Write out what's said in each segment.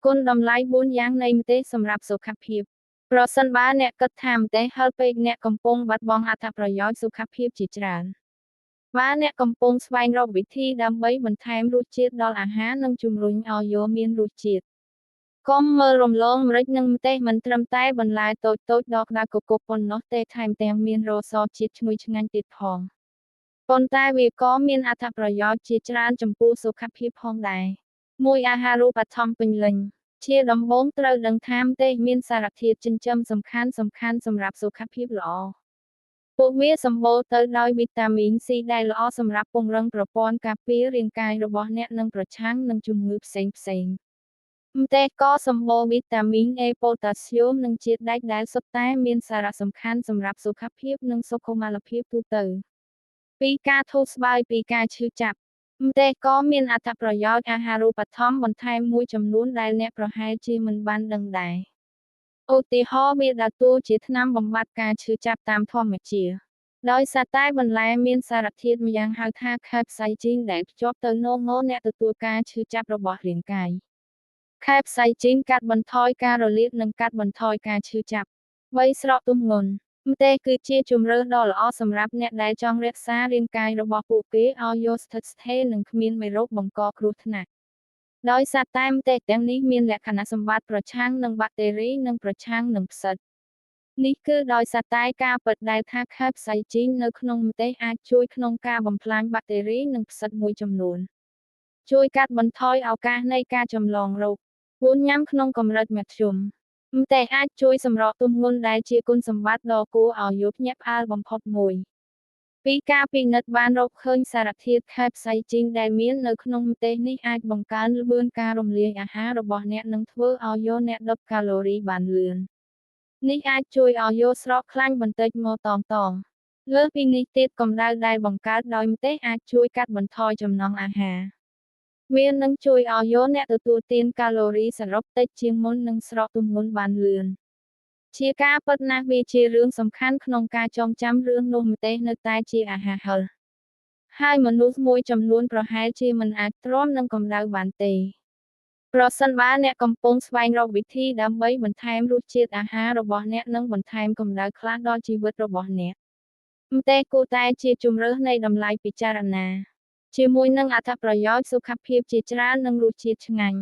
គុណតម្លៃ4យ៉ាងនៃម្ទេសសម្រាប់សុខភាពប្រសិនបើអ្នកគិតថាម្ទេសហឹរពេកអ្នកកំពុងបាត់បង់អត្ថប្រយោជន៍សុខភាពជាច្រើនបើអ្នកកំពុងស្វែងរកវិធីដើម្បីបន្ថែមរសជាតិដល់អាហារនិងជំរុញឲ្យយោមានរសជាតិកុំមើលរំលងម្រេចនិងម្ទេសមិនត្រឹមតែបន្លែតូចៗដកក្តៅកគុកប៉ុណ្ណោះទេថែមទាំងមានរសជាតិឈ្ងុយឆ្ងាញ់ទៀតផងប៉ុន្តែវាក៏មានអត្ថប្រយោជន៍ជាច្រើនចំពោះសុខភាពផងដែរ1អាហារូបត្ថម្ភពេញលេញជាដំបូងត្រូវដឹងថាម្ទេសមានសារធាតុចិញ្ចឹមសំខាន់សម្រាប់សុខភាពល្អពួកវាសម្បូរទៅដោយវីតាមីន C ដែលល្អសម្រាប់ពង្រឹងប្រព័ន្ធការពាររាងកាយរបស់អ្នកនិងប្រឆាំងនឹងជំងឺផ្សេងៗម្ទេសក៏សម្បូរវីតាមីន A ប៉ូតាស្យូមនិងជាតិដែកដែលសុទ្ធតែមានសារៈសំខាន់សម្រាប់សុខភាពនិងសុខុមាលភាពទូទៅពីការធូរស្បើយពីការឈឺចាប់ម្ទេសក៏មានអត្ថប្រយោជន៍អាហារូបត្ថម្ភបន្ថែមមួយចំនួនដែលអ្នកប្រហែលជាមិនបានដឹងដែរឧទាហរណ៍វាដើរតួជាថ្នាំបំបាត់ការឈឺចាប់តាមធម្មជាតិដោយសារតែបន្លែមានសារធាតុម្យ៉ាងហៅថា capsaicin ដែលភ្ជាប់ទៅនឹងអ្នកទទួលការឈឺចាប់របស់រាងកាយ capsaicin កាត់បន្ថយការរលាកនិងកាត់បន្ថយការឈឺចាប់3ស្រកទម្ងន់ម្ទេសគឺជាជម្រើសដ៏ល្អសម្រាប់អ្នកដែលចង់រក្សារាងកាយរបស់ពួកគេឲ្យយកស្ថិតស្ថេរនិងគ្មានមេរោគបង្កគ្រោះថ្នាក់ដោយសារតែម្ទេសទាំងនេះមានលក្ខណៈសម្បត្តិប្រឆាំងនឹងបាក់តេរីនិងប្រឆាំងនឹងផ្សិតនេះគឺដោយសារតែការពិតដែលថា capsaicin នៅក្នុងម្ទេសអាចជួយក្នុងការបំផ្លាញបាក់តេរីនិងផ្សិតមួយចំនួនជួយកាត់បន្ថយឱកាសនៃការចម្លងរោគ4ញ៉ាំក្នុងកម្រិតមធ្យមម្ទេសអាចជួយសម្រកទម្ងន់ដែលជាគុណសម្បត្តិដ៏គួរឲ្យយកភ្ញាក់ផ្អើលបំផុតមួយពីការពិនិត្យបានរកឃើញសារធាតុ capsaicin ដែលមាននៅក្នុងម្ទេសនេះអាចបង្កើនល្បឿនការរំលាយអាហាររបស់អ្នកនិងធ្វើឲ្យយកអ្នកដុតកាឡូរីបានលឿននេះអាចជួយឲ្យយកស្រកខ្លាញ់បន្តិចមកតងលើសពីនេះទៀតកម្ដៅដែលបង្កើតដោយម្ទេសអាចជួយកាត់បន្ថយចំណង់អាហារវានឹងជួយឲ្យយកអ្នកទទួលទានកាឡូរីសរុបតិចជាងមុននិងស្រកទម្ងន់បានលឿនជាការពិតណាស់វាជារឿងសំខាន់ក្នុងការចងចាំរឿងនោះម្ទេសនៅតែជាអាហារហឹរហើយមនុស្សមួយចំនួនប្រហែលជាមិនអាចទ្រាំនឹងកម្ដៅបានទេប្រសិនបើអ្នកកំពុងស្វែងរកវិធីដើម្បីបន្ថែមរសជាតិអាហាររបស់អ្នកនិងបន្ថែមកម្ដៅខ្លះដល់ជីវិតរបស់អ្នកម្ទេសគួរតែជាជម្រើសនៃតម្លៃពិចារណាជាមួយនឹងអត្ថប្រយោជន៍សុខភាពជាច្រើននិងរសជាតិឆ្ងាញ់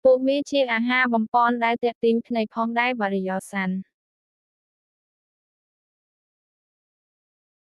ពួកវាជាអាហារបំប៉នដែលទាក់ទាញភ្នែកផងដែរបរិយាស័ន្ន